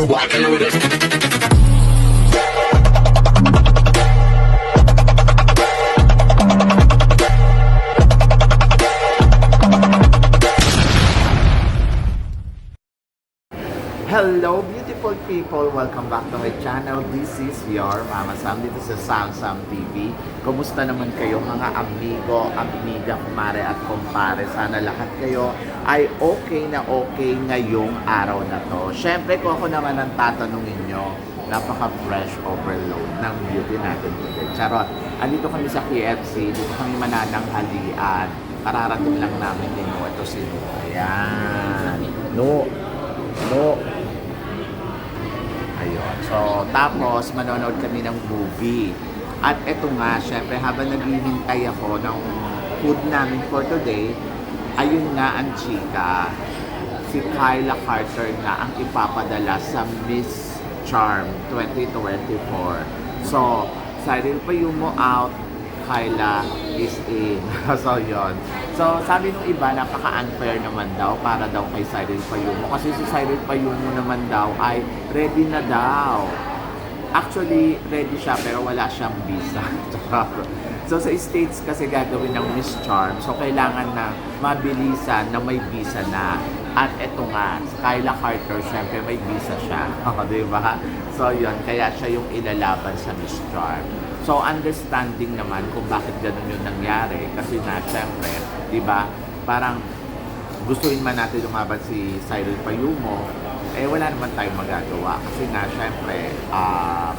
walking with it. Hello beautiful people! Welcome back to my channel. This is your Mama Sam. Dito sa Sam Sam TV. Kumusta naman kayo mga amigo, amiga, kumare at kumpare? Sana lahat kayo ay okay na okay ngayong araw na to. Siyempre kung ako naman ang tatanungin nyo, napaka-fresh overload ng beauty natin today. Charot! Andito kami sa KFC, dito kami manananghalian. Kararating lang namin din mo. Ito si No. Ayan. No. Ayun. So, tapos, manonood kami ng movie. At eto nga, syempre, habang naghihintay ako ng food namin for today, ayun nga ang chika. Si Kyla Carter nga ang ipapadala sa Miss Charm 2024. So, Cyril Payumo out, Kyla is in. So, yun. So, sabi nung iba, napaka-unfair naman daw para daw kay Cyril Payumo. Kasi si Cyril Payumo naman daw ay ready na daw. Actually, ready siya pero wala siyang visa. So, sa States kasi gagawin ng Miss Charm. So, kailangan na mabilisan na may visa na. At eto nga, Kyla Carter, syempre may visa siya. Diba? So, yun. Kaya siya yung ilalaban sa Miss Charm. So, understanding naman kung bakit ganun yung nangyari. Kasi na, syempre, di ba, parang gustuin man natin lumaban si Cyril Payumo, eh wala naman tayong magagawa. Kasi na, syempre,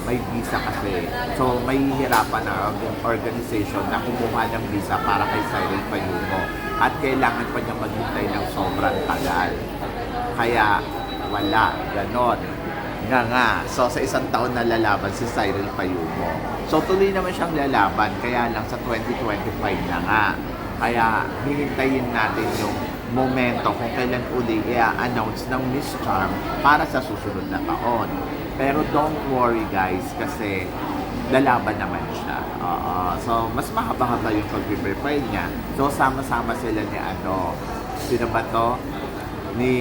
may visa kasi. So, may hihirapan na yung organization na kumuha ng visa para kay Cyril Payumo. At kailangan pa niya maghintay ng sobrang tagal. Kaya, wala. Ganon. Nga. So, sa isang taon na lalaban si Cyril Payumo. So, tuloy naman siyang lalaban. Kaya lang sa 2025 na nga. Kaya, hihintayin natin yung momento kung kailan uli i-announce ng Miss Charm para sa susunod na taon. Pero don't worry guys, kasi lalaban naman siya. So, mas mahaba-haba yung pag-prepare niya. So, sama-sama sila ni sino ba to? Ni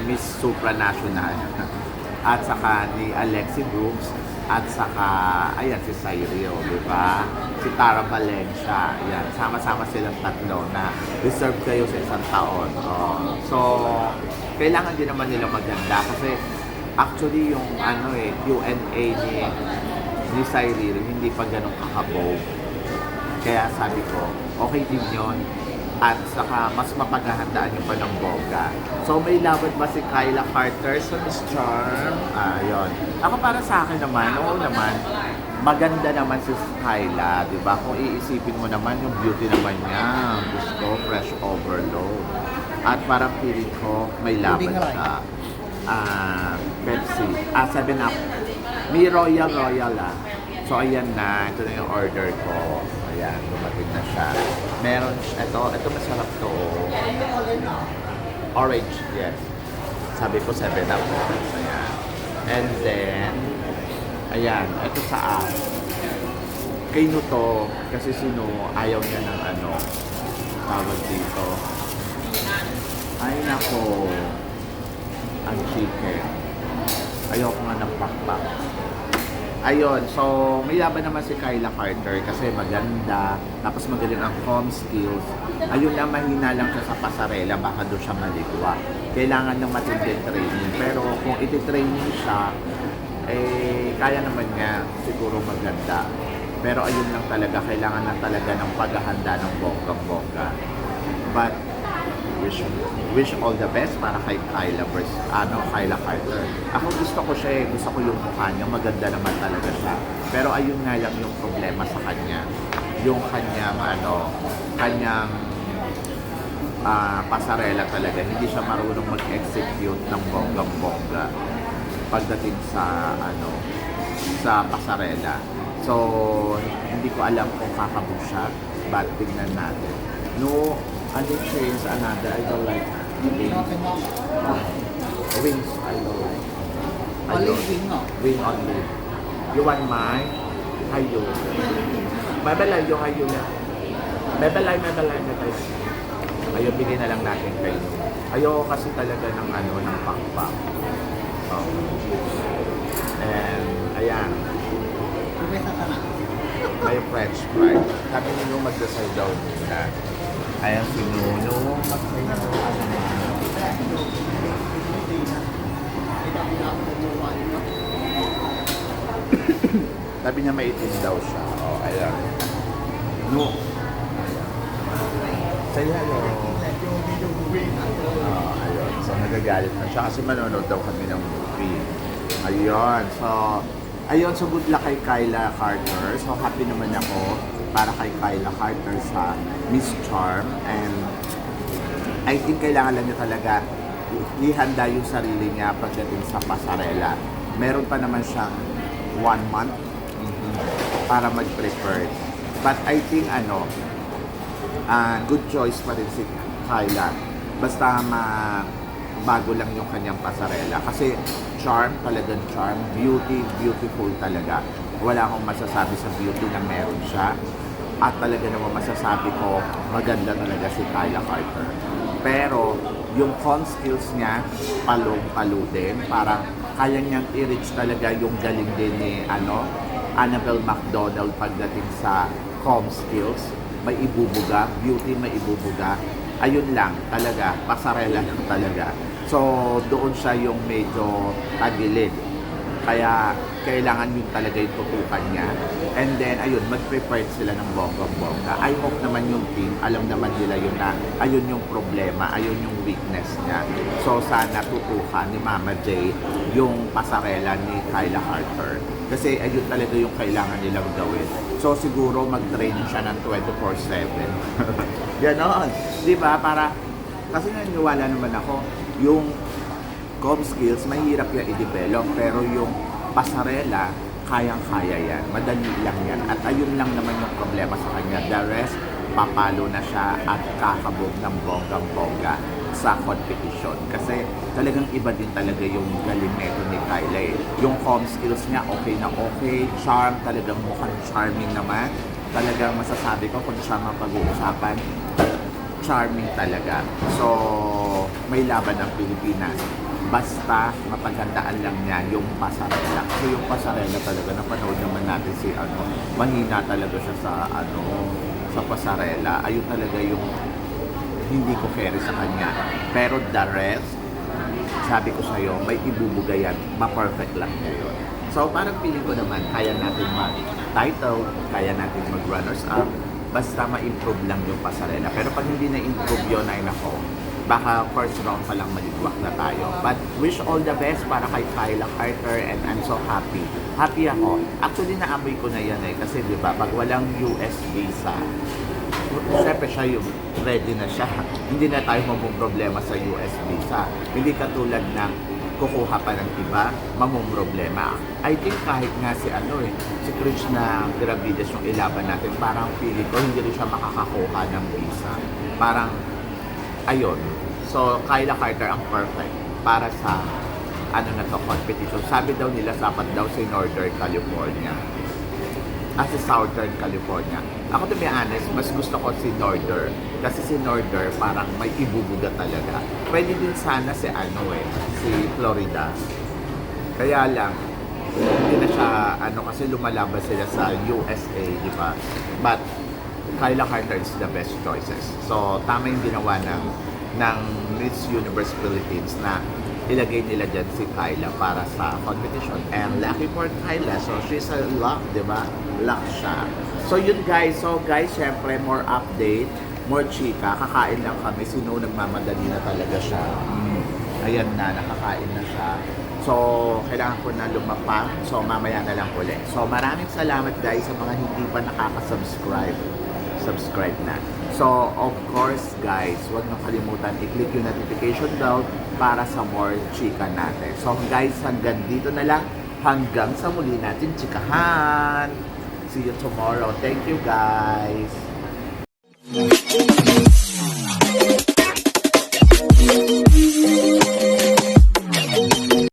Miss Supranational. At saka ni Alexi Brooks, at saka, ayan, si Cyril, di ba? Si Tara Valencia, ayan, sama-sama silang tatlo na reserve kayo sa isang taon. So, kailangan din naman nila maganda kasi actually yung Q&A ni Cyril, hindi pa ganun kakabog. Kaya sabi ko, okay din yun. At saka mas mapaghahandaan yung pa ng bongga. So may laban ba si Kyla Carter sa Miss Charm? Yun. Ako para sa akin naman, oo naman, maganda naman si Kyla, di ba? Kung iisipin mo naman yung beauty naman niya, gusto, fresh overload. At parang feeling ko, may laban siya. Pepsi, 7-Up. May Royal. So ayan na, ito na yung order ko. Ayan, dumating na siya. Meron, ito masarap to. Orange, yes. Sabi ko 7-Up. Ayan. And then, ayan, ito sa kay Nuto, kasi sino ayaw niya ng tawag dito. Ay nako, ang chicken. Ayoko nga ng pakpak. Ayun, so may laban naman si Kyla Carter kasi maganda, tapos magaling ang home skills. Ayun lang, mahina lang siya sa pasarela, baka doon siya maligwa. Kailangan ng matinding training, pero kung iti-training siya, kaya naman niya siguro maganda. Pero ayun lang talaga, kailangan lang talaga ng paghahanda ng bonggang-bongga. But wish all the best para kay Kyla Carter. Ako gusto ko siya, gusto ko yung mukha niya, maganda naman talaga siya. Pero ayun nga lang yung problema sa kanya. Yung kanyang pasarela talaga, hindi siya marunong mag-execute ng bonggang-bongga pagdating sa sa pasarela. So, hindi ko alam kung kakabog siya, but tignan natin. No, I did change another. I don't like wings. Wings, I don't like. Only wing Wing only. You want mine? Hayo. May balay yung hayo na. May balay. Ayun, bigay na lang natin kayo. Ayoko kasi talaga ng pakpak. Sprite. Sabi ni Nung magdasal daw muna. Ayan si Nunong. Sabi niya maitim daw siya. O, ayan. No. Say hello. Ayun. So, nagagalit na siya kasi manonood daw kami ng movie. Ayun. So good luck kay Kyla Carter. So, happy naman ako para kay Kyla Carter sa Miss Charm. And I think kailangan lang niya talaga ihanda yung sarili niya pagdating sa pasarela. Meron pa naman siyang 1 month para mag-prepare. But I think good choice pa rin si Kyla. Basta bago lang yung kanyang pasarela. Kasi charm, talagang charm. Beautiful talaga. Wala akong masasabi sa beauty na meron siya. At talaga naman masasabi ko, maganda talaga si Kyla Carter. Pero, yung con skills niya, palong-palo din. Parang kaya niyang i-reach talaga yung galing din ni Annabelle McDonald pagdating sa com skills. May ibubuga, beauty may ibubuga. Ayun lang, talaga, pasarela lang talaga. So, doon siya yung medyo tagilid. Kaya, kailangan yun talaga yung tutukan niya. And then, ayun, mag-prepare sila ng bongga-bongga. I hope naman yung team, alam naman nila yun na ayun yung problema, ayun yung weakness niya. So, sana tutukan ni Mama J yung pasarela ni Kyla Carter. Kasi ayun talaga yung kailangan nilang gawin. So, siguro mag-training siya ng 24/7. Ganon. Di ba? Kasi naniniwala naman ako, yung com skills, mahirap yan i-develop. Pero yung pasarela, kayang-kaya yan. Madali lang yan. At ayun lang naman yung problema sa kanya. The rest, papalo na siya at kakabog ng bonggang-bongga sa competition. Kasi talagang iba din talaga yung galing neto ni Kyla eh. Yung com skills niya, okay na okay. Charm, talagang mukhang charming naman. Talagang masasabi ko kung siya mapag-uusapan, charming talaga. So, may laban ng Pilipinas. Basta mapaghandaan lang niya yung pasarela. Kasi yung pasarela talaga, napanood naman natin si mahina talaga siya sa pasarela. Ayun talaga yung hindi ko carry sa kanya. Pero the rest, sabi ko sa'yo, may ibubuga yan. Ma-perfect lang niya yun. So parang feeling ko naman, kaya natin mag-title, kaya natin mag-runners-up, basta ma-improve lang yung pasarela. Pero pag hindi na-improve yun, ay nako, baka first round pa lang maligwak na tayo. But wish all the best para kay Kyla Carter and I'm so happy. Happy ako. Actually, naamoy ko na yan eh. Kasi di ba, pag walang US visa, syempre siya yung ready na siya. Hindi na tayo problema sa US visa. Hindi katulad ng kukuha pa ng iba, problema. I think kahit nga si Krishna Gravides yung ilaban natin, parang feeling ko hindi rin siya makakakuha ng visa. Parang ayun. So, Kyla Carter ang perfect para sa competition. Sabi daw nila, dapat daw si Northern California. Sa Southern California. Ako to be honest, mas gusto ko si Northern. Kasi si Northern parang may ibubuga talaga. Pwede din sana si si Florida. Kaya lang, hindi na siya, kasi lumalaban sila sa USA, di ba? But, Kyla Carter is the best choices. So, tama yung ginawa ng Miss Universe Philippines na ilagay nila dyan si Kyla para sa competition. And lucky for Kyla. So, she's a luck, di ba? Luck siya. So, yun guys. So, guys, syempre, more update, more chika. Kakain lang kami. Sino nagmamadali na talaga siya. Ayan na, nakakain na siya. So, kailangan ko na lumapang. So, mamaya na lang ulit. So, maraming salamat guys sa mga hindi pa nakaka-subscribe. Subscribe na. So, of course, guys, huwag nyo kalimutan i-click yung notification bell para sa more chika natin. So, guys, hanggang dito na lang. Hanggang sa muli natin chikahan. See you tomorrow. Thank you, guys.